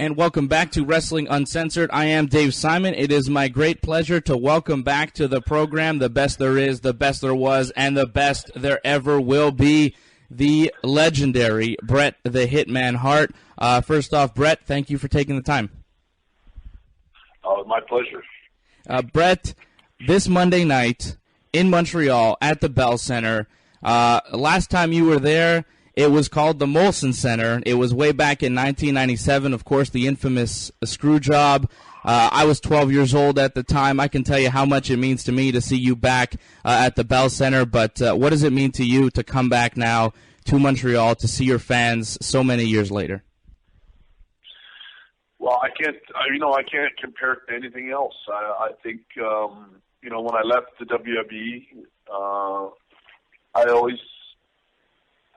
And welcome back to Wrestling Uncensored. I am Dave Simon. It is my great pleasure to welcome back to the program the best there is, the best there was, and the best there ever will be, the legendary Bret the Hitman Hart. First off, Bret, thank you for taking the time. My pleasure. Bret, this Monday night in Montreal at the Bell Center, last time you were there, it was called the Molson Center. It was way back in 1997, of course, the infamous Screwjob. I was 12 years old at the time. I can tell you how much it means to me to see you back at the Bell Center, but what does it mean to you to come back now to Montreal to see your fans so many years later? Well, I can't compare it to anything else. I think, when I left the WWE, I always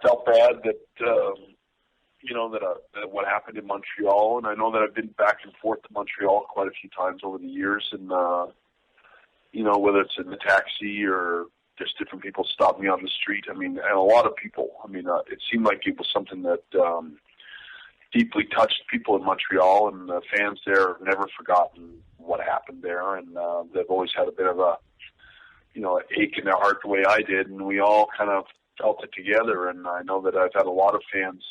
felt bad that what happened in Montreal, and I know that I've been back and forth to Montreal quite a few times over the years, and whether it's in the taxi or just different people stop me on the street. I mean, and a lot of people. I mean, it seemed like it was something that deeply touched people in Montreal, and the fans there have never forgotten what happened there, and they've always had a bit of a ache in their heart the way I did, and we all kind of felt it together. And I know that I've had a lot of fans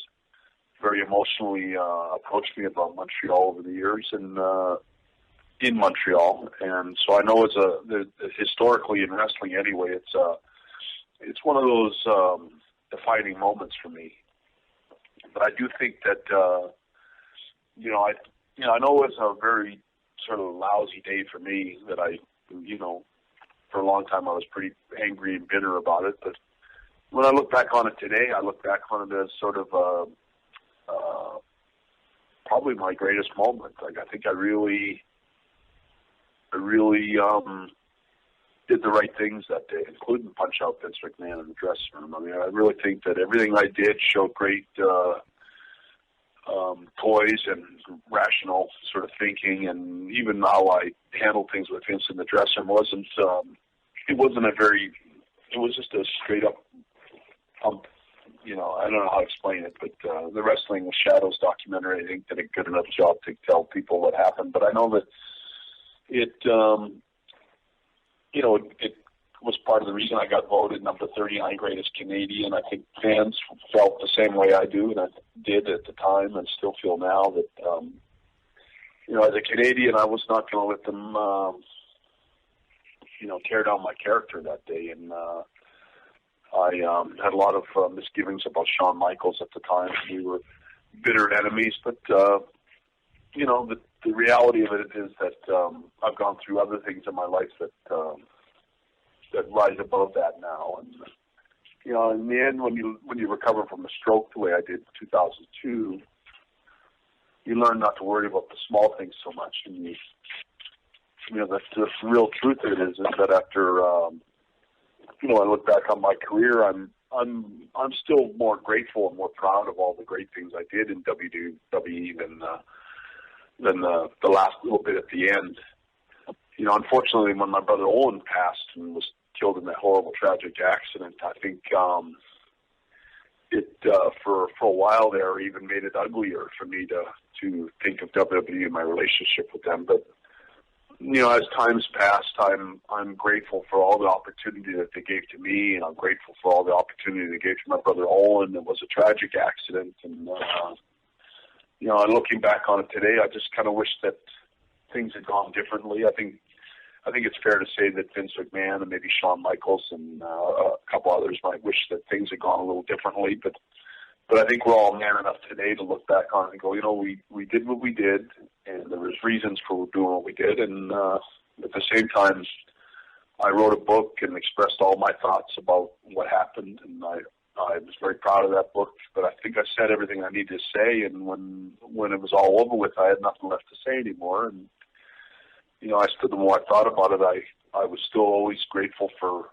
very emotionally approach me about Montreal over the years, and in Montreal. And so I know historically in wrestling anyway, it's one of those defining moments for me. But I do think that I know it's a very sort of lousy day for me, that for a long time I was pretty angry and bitter about it. But when I look back on it today, I look back on it as sort of probably my greatest moment. Like, I think I really did the right things that day, including punch out Vince McMahon in the dressing room. I mean, I really think that everything I did showed great poise and rational sort of thinking, and even how I handled things with Vince in the dressing room it was just a straight up pump. I don't know how to explain it, but the Wrestling with Shadows documentary, I think, did a good enough job to tell people what happened. But I know that it was part of the reason I got voted number 39 greatest Canadian. I think fans felt the same way I do, and I did at the time, and still feel now, that as a Canadian, I was not going to let them tear down my character that day. And I had a lot of misgivings about Shawn Michaels at the time. We were bitter enemies, but the reality of it is that I've gone through other things in my life that rise above that now. And in the end, when you recover from a stroke the way I did in 2002, you learn not to worry about the small things so much. And the real truth of it is that after I look back on my career, I'm still more grateful and more proud of all the great things I did in WWE than the last little bit at the end. Unfortunately, when my brother Owen passed and was killed in that horrible, tragic accident, I think it for a while there even made it uglier for me to think of WWE and my relationship with them. But as time's passed, I'm grateful for all the opportunity that they gave to me, and I'm grateful for all the opportunity they gave to my brother Owen. It was a tragic accident, and looking back on it today, I just kind of wish that things had gone differently. I think it's fair to say that Vince McMahon and maybe Shawn Michaels and a couple others might wish that things had gone a little differently, but I think we're all man enough today to look back on it and go, we did what we did, and there was reasons for doing what we did, and at the same time, I wrote a book and expressed all my thoughts about what happened, and I was very proud of that book. But I think I said everything I needed to say, and when it was all over with, I had nothing left to say anymore. And the more I thought about it, I was still always grateful for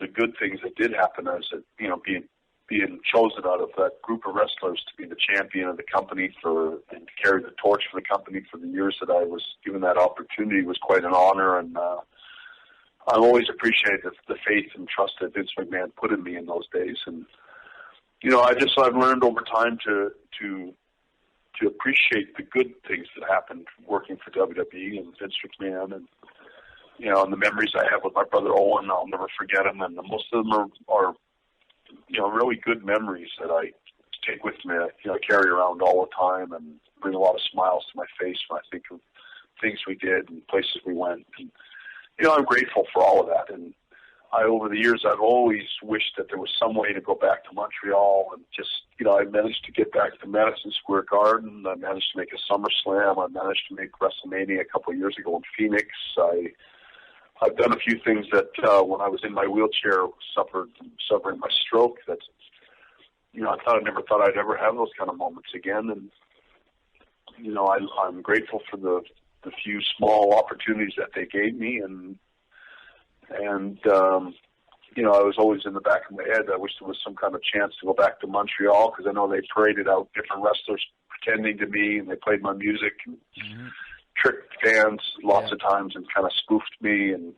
the good things that did happen, as being chosen out of that group of wrestlers to be the champion of the company and to carry the torch for the company for the years that I was given that opportunity was quite an honor. And I've always appreciated the faith and trust that Vince McMahon put in me in those days. And I've learned over time to to appreciate the good things that happened working for WWE and Vince McMahon, and and the memories I have with my brother Owen. I'll never forget them, and most of them are really good memories that I take with me. I carry around all the time and bring a lot of smiles to my face when I think of things we did and places we went. And, I'm grateful for all of that. And over the years, I've always wished that there was some way to go back to Montreal and just, I managed to get back to Madison Square Garden. I managed to make a SummerSlam. I managed to make WrestleMania a couple of years ago in Phoenix. I've done a few things that when I was in my wheelchair suffering my stroke, that I never thought I'd ever have those kind of moments again. And I'm grateful for the few small opportunities that they gave me, and I was always in the back of my head, I wish there was some kind of chance to go back to Montreal, because I know they paraded out different wrestlers pretending to me, and they played my music and tricked fans lots of times and kind of spoofed me and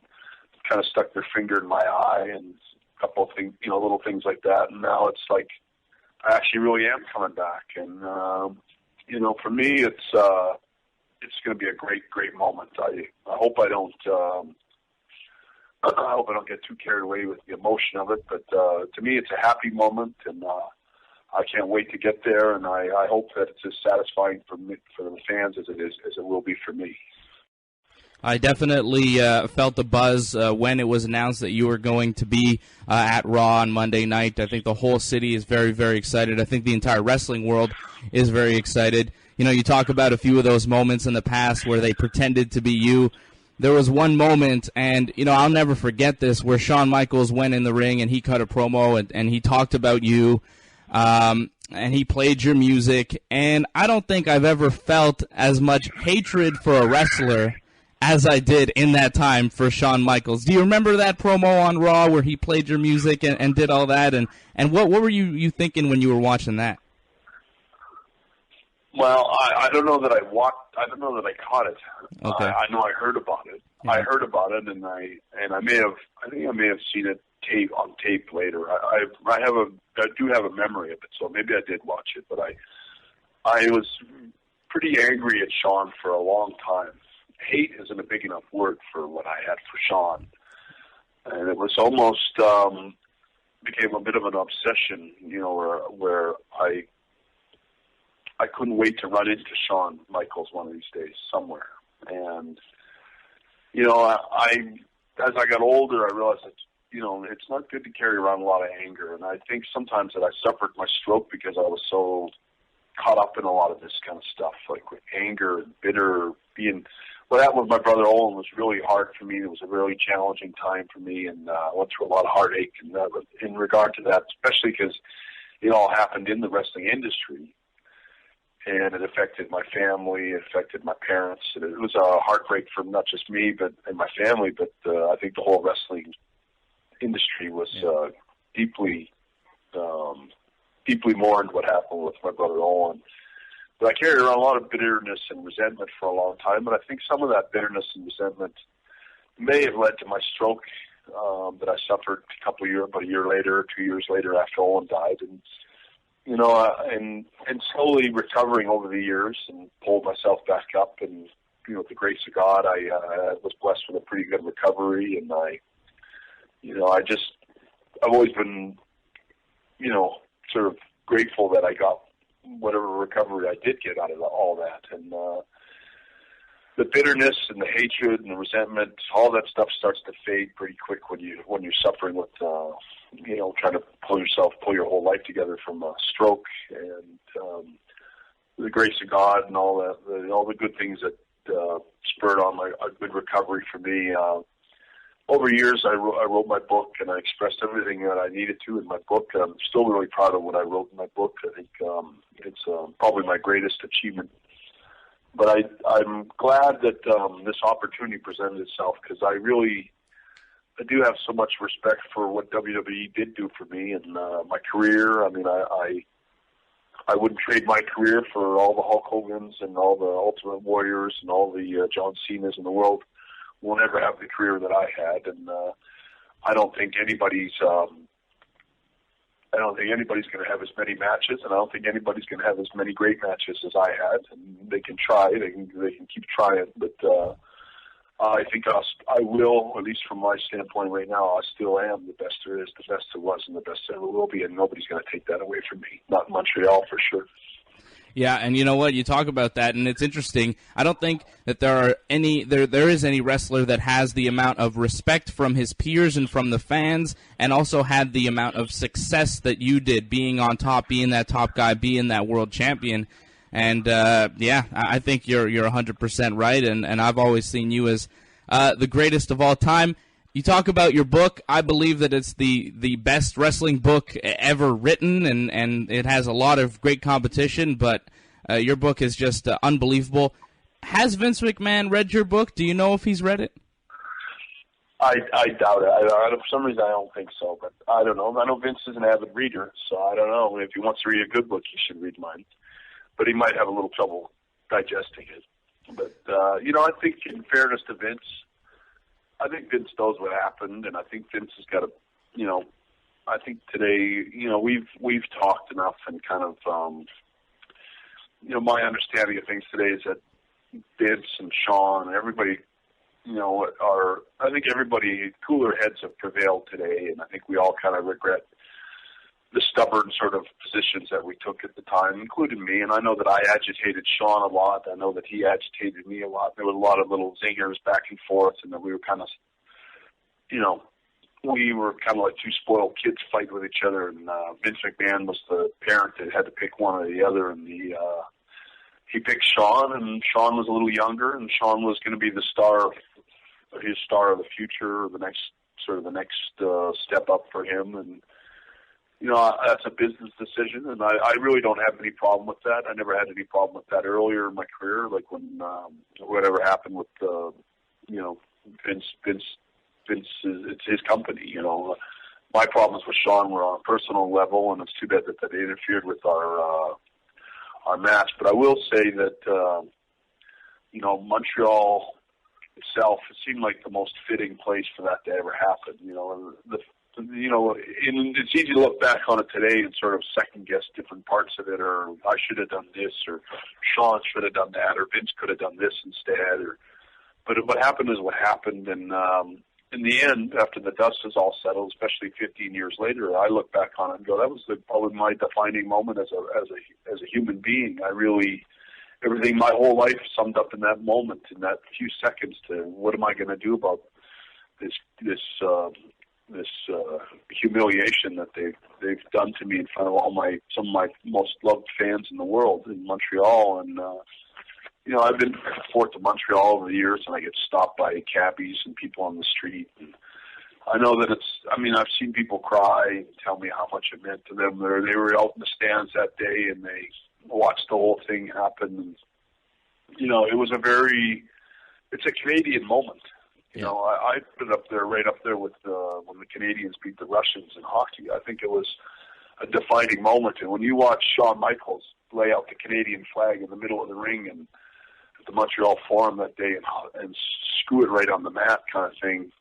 kind of stuck their finger in my eye and a couple of things, little things like that. And now it's like I actually really am coming back, and for me, it's going to be a great moment. I hope I don't. I hope I don't get too carried away with the emotion of it, but to me, it's a happy moment, and I can't wait to get there. And I hope that it's as satisfying for the fans as it will be for me. I definitely felt the buzz when it was announced that you were going to be at Raw on Monday night. I think the whole city is very, very excited. I think the entire wrestling world is very excited. You talk about a few of those moments in the past where they pretended to be you. There was one moment, and, I'll never forget this, where Shawn Michaels went in the ring and he cut a promo and he talked about you, and he played your music. And I don't think I've ever felt as much hatred for a wrestler as I did in that time for Shawn Michaels. Do you remember that promo on Raw where he played your music and did all that? And what were you thinking when you were watching that? Well, I don't know that I watched. I don't know that I caught it. Okay. I know I heard about it. Yeah. I heard about it, and I may have. I think I may have seen it on tape later. I do have a memory of it, so maybe I did watch it. But I was pretty angry at Shawn for a long time. Hate isn't a big enough word for what I had for Shawn, and it was almost became a bit of an obsession. Where I couldn't wait to run into Shawn Michaels one of these days somewhere. And, as I got older, I realized that, it's not good to carry around a lot of anger. And I think sometimes that I suffered my stroke because I was so caught up in a lot of this kind of stuff, like with anger and bitter what happened with my brother Owen was really hard for me. It was a really challenging time for me, and I went through a lot of heartache in regard to that, especially because it all happened in the wrestling industry. And it affected my family, it affected my parents. And it was a heartbreak for not just me and my family, but I think the whole wrestling industry was deeply mourned what happened with my brother Owen. But I carried around a lot of bitterness and resentment for a long time, and I think some of that bitterness and resentment may have led to my stroke that I suffered about a year later, 2 years later after Owen died. And and slowly recovering over the years and pulled myself back up, and with the grace of God, I was blessed with a pretty good recovery, and I've always been, sort of grateful that I got whatever recovery I did get out of all that, and the bitterness and the hatred and the resentment, all that stuff starts to fade pretty quick when you're suffering with trying to pull your whole life together from a stroke, and the grace of God and all the good things that spurred on a good recovery for me. Over years, I wrote my book, and I expressed everything that I needed to in my book. I'm still really proud of what I wrote in my book. I think it's probably my greatest achievement. But I'm glad that this opportunity presented itself, because I do have so much respect for what WWE did do for me and my career. I mean, I wouldn't trade my career for all the Hulk Hogans and all the Ultimate Warriors and all the John Cenas in the world. Will never have the career that I had, and I don't think anybody's I don't think anybody's going to have as many matches, and I don't think anybody's going to have as many great matches as I had. And they can try, they can keep trying, but I think I will, at least from my standpoint right now, I still am the best there is, the best there was, and the best there ever will be, and nobody's going to take that away from me. Not in Montreal, for sure. Yeah, and you know what? You talk about that, and it's interesting. I don't think that there is any wrestler that has the amount of respect from his peers and from the fans, and also had the amount of success that you did, being on top, being that top guy, being that world champion. And yeah, I think you're 100% right, and I've always seen you as the greatest of all time. You talk about your book. I believe that it's the best wrestling book ever written, and it has a lot of great competition, but your book is just unbelievable. Has Vince McMahon read your book? Do you know if he's read it? I doubt it. For some reason, I don't think so, but I don't know. I know Vince is an avid reader, so I don't know. If he wants to read a good book, he should read mine. But he might have a little trouble digesting it. But, I think in fairness to Vince, I think Vince knows what happened, and I think Vince has got I think today, we've talked enough, and kind of, my understanding of things today is that Vince and Shawn and everybody, I think everybody, cooler heads have prevailed today, and I think we all kind of regret the stubborn sort of positions that we took at the time, including me. And I know that I agitated Shawn a lot. I know that he agitated me a lot. There were a lot of little zingers back and forth, and that we were kind of, like two spoiled kids fighting with each other. And Vince McMahon was the parent that had to pick one or the other, and he picked Shawn, and Shawn was a little younger, and Shawn was going to be the star of the future, the next step up for him. And that's a business decision, and I really don't have any problem with that. I never had any problem with that earlier in my career, like when whatever happened with Vince. It's his company. My problems with Shawn were on a personal level, and it's too bad that they interfered with our match. But I will say that Montreal itself, it seemed like the most fitting place for that to ever happen. And it's easy to look back on it today and sort of second guess different parts of it, or I should have done this, or Shawn should have done that, or Vince could have done this instead. But what happened is what happened, and in the end, after the dust is all settled, especially 15 years later, I look back on it and go, that was probably my defining moment as a human being. Everything, my whole life summed up in that moment, in that few seconds, to what am I going to do about this humiliation that they've done to me in front of some of my most loved fans in the world in Montreal. And I've been forth to Montreal over the years, and I get stopped by cabbies and people on the street. And I know that I've seen people cry and tell me how much it meant to them. They were out in the stands that day, and they watched the whole thing happen. And it was it's a Canadian moment. I put it up there, right up there with when the Canadians beat the Russians in hockey. I think it was a defining moment. And when you watch Shawn Michaels lay out the Canadian flag in the middle of the ring and at the Montreal Forum that day and screw it right on the mat kind of thing,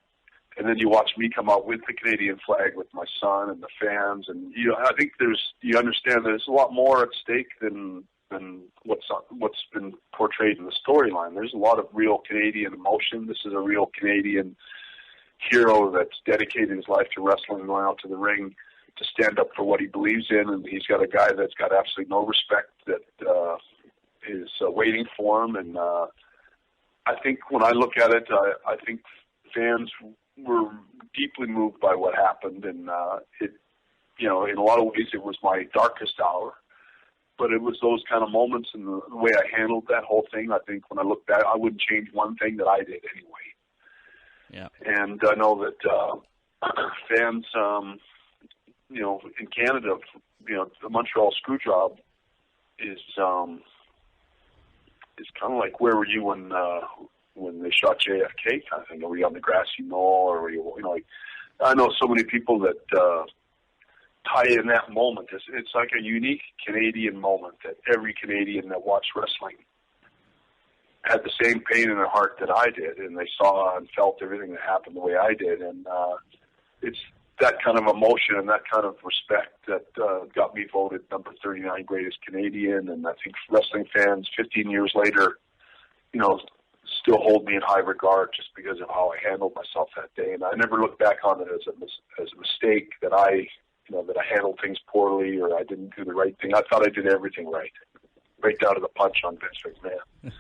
and then you watch me come out with the Canadian flag with my son and the fans, and I think you understand that there's a lot more at stake than what's been portrayed in the storyline. There's a lot of real Canadian emotion. This is a real Canadian hero that's dedicated his life to wrestling and going out to the ring to stand up for what he believes in, and he's got a guy that's got absolutely no respect that is waiting for him. And I think when I look at it, I think fans were deeply moved by what happened, and in a lot of ways it was my darkest hour. But it was those kind of moments and the way I handled that whole thing. I think when I look back, I wouldn't change one thing that I did anyway. Yeah. And I know that fans, in Canada, the Montreal Screwjob is kind of like, where were you when they shot JFK kind of thing? Were you on the grassy knoll, or were you, I know so many people that tie in that moment. It's like a unique Canadian moment that every Canadian that watched wrestling had the same pain in their heart that I did, and they saw and felt everything that happened the way I did. And that kind of emotion and that kind of respect that got me voted number 39 greatest Canadian. And I think wrestling fans 15 years later, you know, still hold me in high regard just because of how I handled myself that day. And I never look back on it as a mistake that I handled things poorly or I didn't do the right thing. I thought I did everything right down to the punch on Vince McMahon.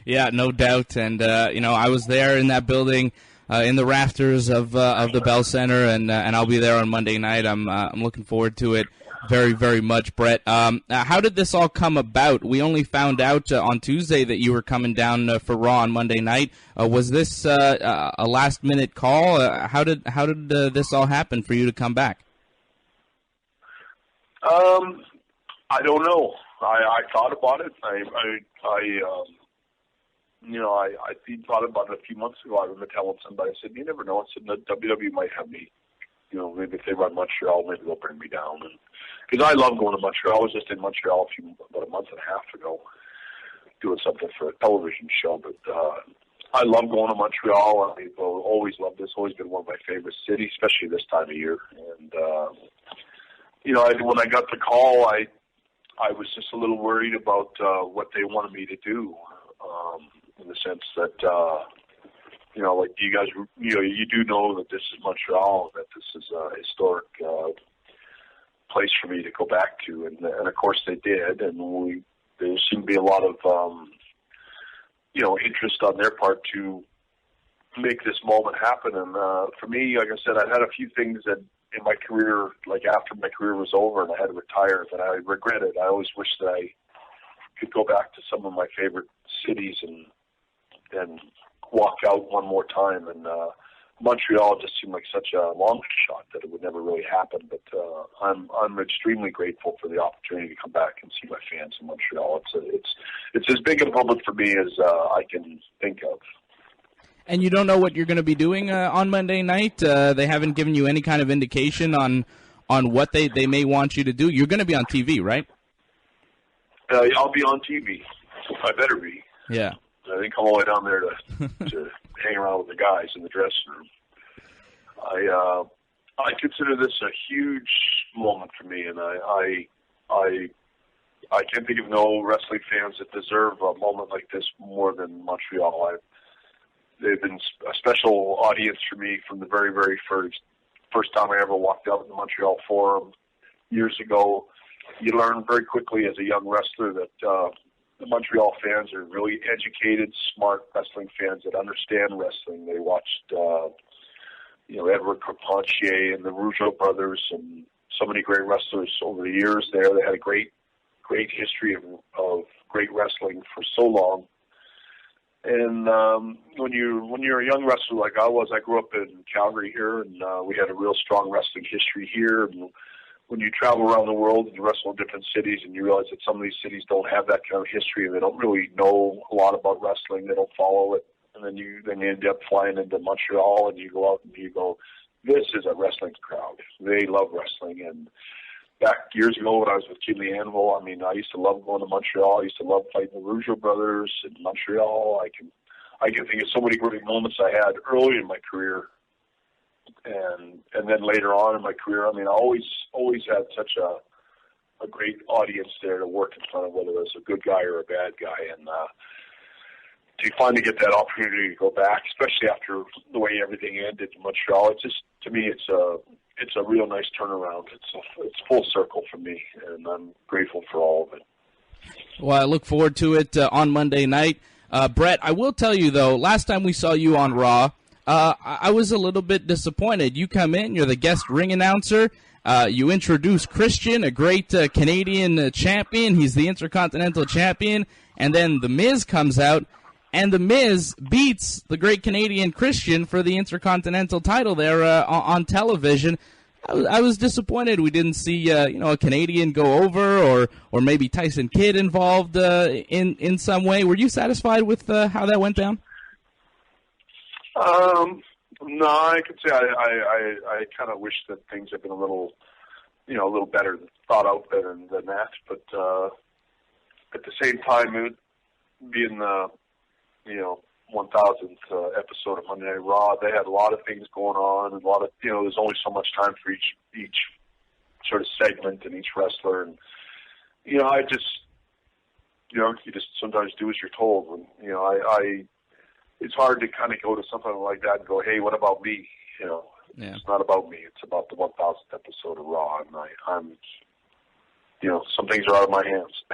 Yeah, no doubt. And, you know, I was there in that building in the rafters of the Bell Center, and I'll be there on Monday night. I'm looking forward to it very, very much, Bret. How did this all come about? We only found out on Tuesday that you were coming down for Raw on Monday night. Was this a last-minute call? How did this all happen for you to come back? I don't know. I thought about it. I thought about it a few months ago. I remember telling somebody, I said, you never know. I said, the WWE might have me. You know, maybe if they run Montreal, maybe they'll bring me down. Because I love going to Montreal. I was just in Montreal about a month and a half ago doing something for a television show. But I love going to Montreal. I've always loved this. Always been one of my favorite cities, especially this time of year. And, you know, when I got the call, I was just a little worried about what they wanted me to do, in the sense that, you know, like you guys, you know, you do know that this is Montreal, that this is a historic place for me to go back to, and of course they did, and there seemed to be a lot of, you know, interest on their part to make this moment happen. And for me, like I said, I had a few things that in my career, like after my career was over and I had to retire, that I regretted. I always wished that I could go back to some of my favorite cities and walk out one more time. And Montreal just seemed like such a long shot that it would never really happen. But I'm extremely grateful for the opportunity to come back and see my fans in Montreal. It's as big a moment for me as I can think of. And you don't know what you're going to be doing on Monday night? They haven't given you any kind of indication on what they may want you to do? You're going to be on TV, right? I'll be on TV. I better be. Yeah. I didn't come all the way down there to hang around with the guys in the dressing room. I consider this a huge moment for me, and I can't think of no wrestling fans that deserve a moment like this more than Montreal. They've been a special audience for me from the very, very first time I ever walked out in the Montreal Forum years ago. You learn very quickly as a young wrestler that the Montreal fans are really educated, smart wrestling fans that understand wrestling. They watched, you know, Edward Carpentier and the Rougeau brothers and so many great wrestlers over the years there. They had a great history of great wrestling for so long. And when you're a young wrestler like I was, I grew up in Calgary here, and we had a real strong wrestling history here. And when you travel around the world and you wrestle in different cities, and you realize that some of these cities don't have that kind of history, and they don't really know a lot about wrestling, they don't follow it, and then you end up flying into Montreal, and you go out and you go, this is a wrestling crowd. They love wrestling. And back years ago when I was with Kidley Anvil, I mean, I used to love going to Montreal. I used to love fighting the Rougeau brothers in Montreal. I can think of so many great moments I had early in my career, and then later on in my career. I mean, I always had such a great audience there to work in front of, whether it was a good guy or a bad guy. And to finally get that opportunity to go back, especially after the way everything ended in Montreal, it's just, to me, it's a real nice turnaround. It's full circle for me, and I'm grateful for all of it. Well, I look forward to it on Monday night. Bret, I will tell you, though, last time we saw you on Raw, I was a little bit disappointed. You come in, you're the guest ring announcer. You introduce Christian, a great Canadian champion. He's the Intercontinental Champion. And then The Miz comes out, and The Miz beats the great Canadian Christian for the Intercontinental title there on television. I was disappointed we didn't see a Canadian go over, or maybe Tyson Kidd involved in some way. Were you satisfied with how that went down? No, I could say I kind of wish that things had been a little better thought out better than that. But at the same time, it being 1000th episode of Monday Night Raw. They had a lot of things going on, and a lot of, there's only so much time for each sort of segment and each wrestler. And, I just, you just sometimes do as you're told. When, it's hard to kind of go to something like that and go, hey, what about me? Yeah. It's not about me. It's about the 1000th episode of Raw, and I'm some things are out of my hands.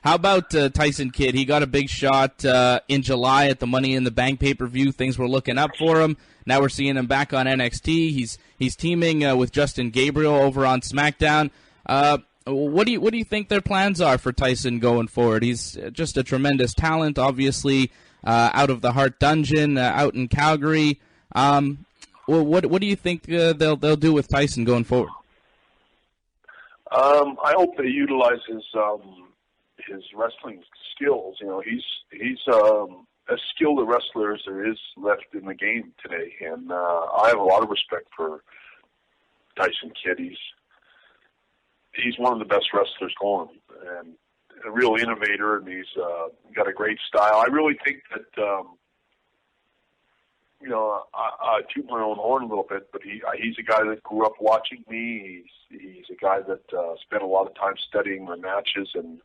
How about Tyson Kidd? He got a big shot in July at the Money in the Bank pay-per-view. Things were looking up for him. Now we're seeing him back on NXT. He's teaming with Justin Gabriel over on SmackDown. What do you think their plans are for Tyson going forward? He's just a tremendous talent, obviously, out of the Hart Dungeon, out in Calgary. What do you think they'll do with Tyson going forward? I hope they utilize his wrestling skills. He's as skilled a wrestler as there is left in the game today, and I have a lot of respect for Tyson Kidd. He's one of the best wrestlers going, and a real innovator, and he's got a great style. I really think that I toot my own horn a little bit, but he's a guy that grew up watching me. He's a guy that spent a lot of time studying my matches and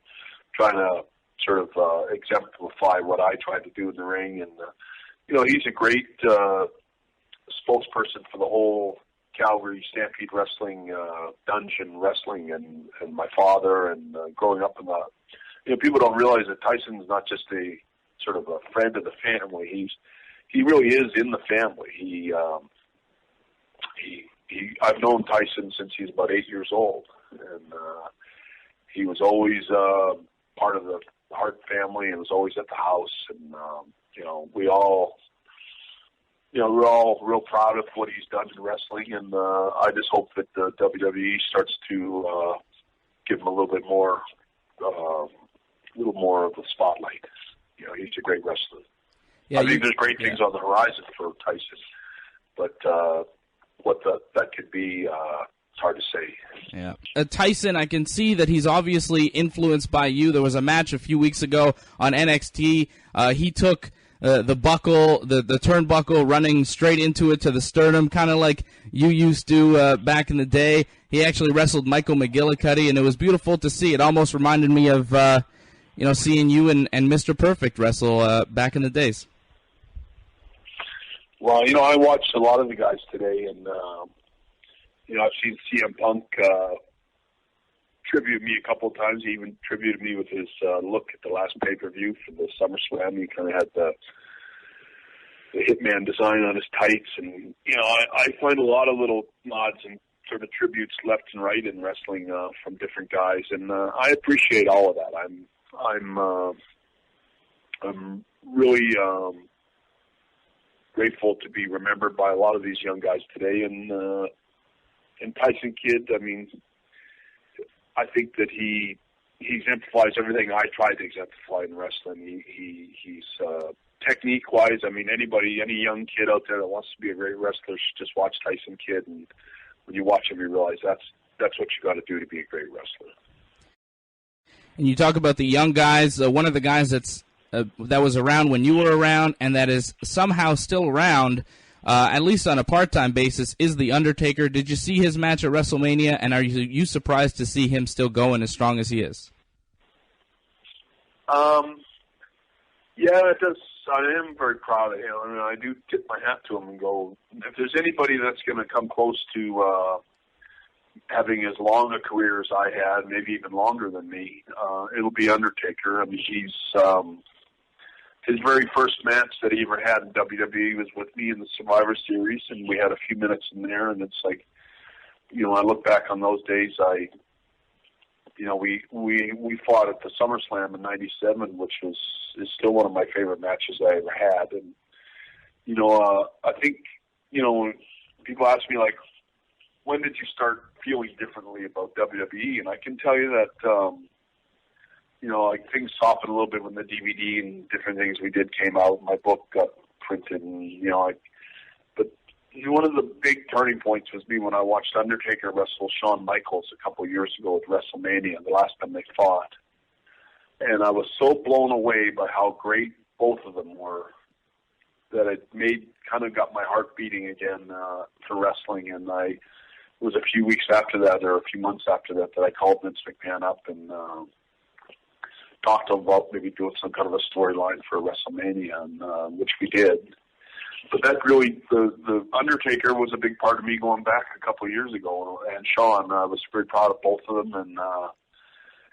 trying to sort of exemplify what I tried to do in the ring. And, he's a great spokesperson for the whole Calgary Stampede Wrestling, Dungeon Wrestling, and my father, and growing up in the, people don't realize that Tyson's not just a sort of a friend of the family. He really is in the family. I've known Tyson since he was about 8 years old, and he was always part of the Hart family, and was always at the house. And we're all real proud of what he's done in wrestling. And I just hope that the WWE starts to give him a little more of the spotlight. He's a great wrestler. Yeah, I think there's great things on the horizon for Tyson, but what that could be, it's hard to say. Yeah, Tyson, I can see that he's obviously influenced by you. There was a match a few weeks ago on NXT. He took the buckle, the turnbuckle, running straight into it to the sternum, kind of like you used to back in the day. He actually wrestled Michael McGillicuddy, and it was beautiful to see. It almost reminded me of seeing you and Mr. Perfect wrestle back in the days. Well, I watched a lot of the guys today, and I've seen CM Punk tribute me a couple of times. He even tributed me with his look at the last pay-per-view for the SummerSlam. He kind of had the Hitman design on his tights, and I find a lot of little nods and sort of tributes left and right in wrestling from different guys, and I appreciate all of that. I'm really grateful to be remembered by a lot of these young guys today, and Tyson Kidd. I mean, I think that he exemplifies everything I tried to exemplify in wrestling. He's technique-wise. I mean, any young kid out there that wants to be a great wrestler should just watch Tyson Kidd, and when you watch him, you realize that's what you got to do to be a great wrestler. And you talk about the young guys. One of the guys that was around when you were around, and that is somehow still around, at least on a part-time basis, is The Undertaker. Did you see his match at WrestleMania, and are you surprised to see him still going as strong as he is? Yeah, it does. I am very proud of him. I mean, I do tip my hat to him and go, if there's anybody that's going to come close to having as long a career as I had, maybe even longer than me, it'll be Undertaker. I mean, his very first match that he ever had in WWE was with me in the Survivor Series, and we had a few minutes in there, and it's like, I look back on those days, we fought at the SummerSlam in '97, which is still one of my favorite matches I ever had. And, I think, when people ask me, like, when did you start feeling differently about WWE? And I can tell you that, like things softened a little bit when the DVD and different things we did came out. My book got printed, and but one of the big turning points was me when I watched Undertaker wrestle Shawn Michaels a couple of years ago at WrestleMania, the last time they fought, and I was so blown away by how great both of them were, that it kind of got my heart beating again for wrestling. And it was a few weeks after that, or a few months after that, that I called Vince McMahon up and talked to him about maybe doing some kind of a storyline for WrestleMania, and which we did. But that really, the Undertaker was a big part of me going back a couple of years ago, and Shawn. I was very proud of both of them, and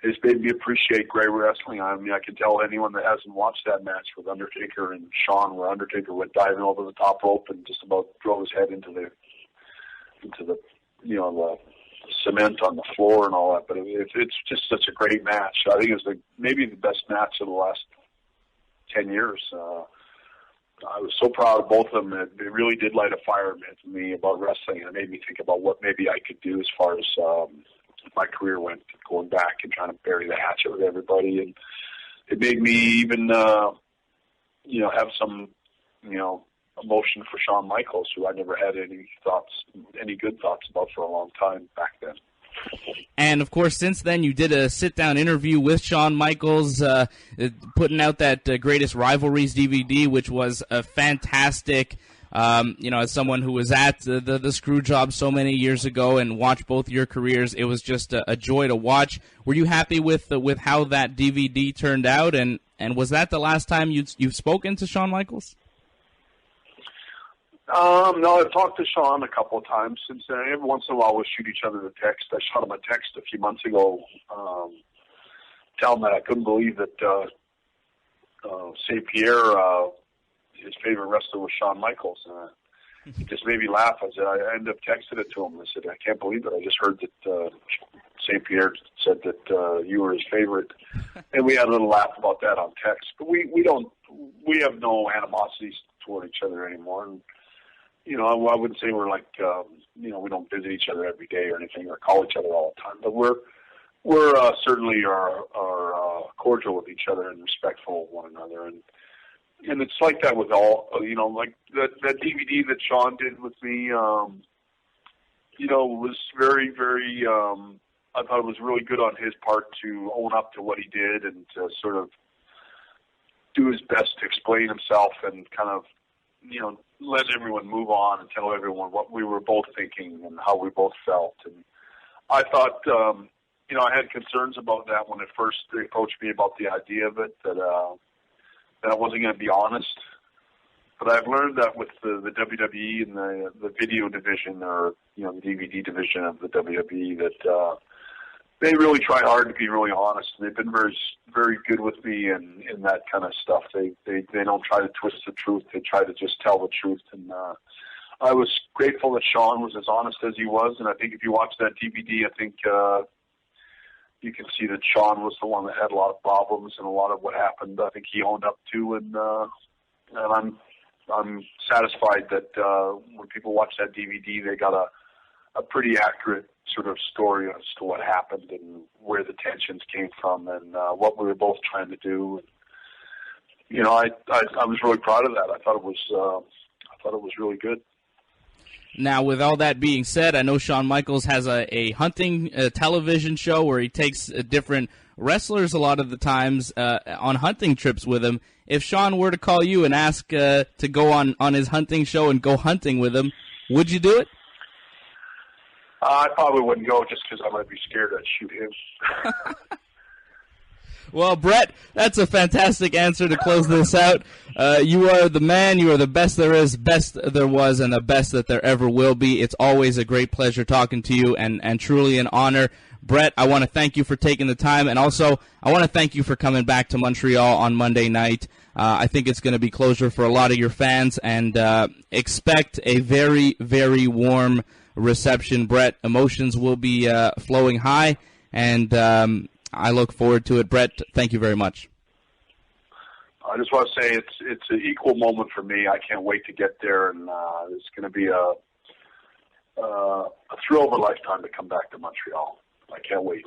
it's made me appreciate great wrestling. I mean, I can tell anyone that hasn't watched that match with Undertaker and Shawn, where Undertaker went diving over the top rope and just about drove his head into the the cement on the floor and all that. But it's just such a great match. I think it's maybe the best match of the last 10 years. I was so proud of both of them. It really did light a fire in me about wrestling, and it made me think about what maybe I could do as far as my career went, going back and trying to bury the hatchet with everybody. And it made me even, have some, emotion for Shawn Michaels, who I never had any good thoughts about for a long time back then. And, of course, since then, you did a sit-down interview with Shawn Michaels, putting out that Greatest Rivalries DVD, which was a fantastic, as someone who was at the Screwjob so many years ago and watched both your careers, it was just a joy to watch. Were you happy with how that DVD turned out, and was that the last time you've spoken to Shawn Michaels? No, I've talked to Shawn a couple of times since then. Every once in a while we'll shoot each other a text. I shot him a text a few months ago, telling him that I couldn't believe that St. Pierre, his favorite wrestler was Shawn Michaels. It just made me laugh. I ended up texting it to him. I said, I can't believe it. I just heard that St. Pierre said that you were his favorite. And we had a little laugh about that on text. But we have no animosities toward each other anymore. And, I wouldn't say we're like, we don't visit each other every day or anything, or call each other all the time. But we're certainly are cordial with each other and respectful of one another. And it's like that with all, like that DVD that Shawn did with me, was very, very, I thought it was really good on his part to own up to what he did and to sort of do his best to explain himself and kind of, let everyone move on and tell everyone what we were both thinking and how we both felt. And I thought, I had concerns about that when they approached me about the idea of it, that I wasn't going to be honest. But I've learned that with the WWE and the video division, or, the DVD division of the WWE, that they really try hard to be really honest. They've been very, very good with me in that kind of stuff. They don't try to twist the truth. They try to just tell the truth. And I was grateful that Shawn was as honest as he was. And I think if you watch that DVD, I think you can see that Shawn was the one that had a lot of problems, and a lot of what happened, I think he owned up to. And I'm satisfied that when people watch that DVD, they got a pretty accurate sort of story as to what happened and where the tensions came from and what we were both trying to do. I was really proud of that. I thought it was really good. Now, with all that being said, I know Shawn Michaels has a hunting television show where he takes different wrestlers a lot of the times on hunting trips with him. If Shawn were to call you and ask to go on his hunting show and go hunting with him, would you do it? I probably wouldn't go just because I might be scared I'd shoot him. Well, Bret, that's a fantastic answer to close this out. You are the man. You are the best there is, best there was, and the best that there ever will be. It's always a great pleasure talking to you, and truly an honor. Bret, I want to thank you for taking the time, and also I want to thank you for coming back to Montreal on Monday night. I think it's going to be closure for a lot of your fans, and expect a very, very warm reception. Bret, emotions will be flowing high, and I look forward to it. Bret, thank you very much. I just want to say it's an equal moment for me. I can't wait to get there, and it's going to be a thrill of a lifetime to come back to Montreal. I can't wait.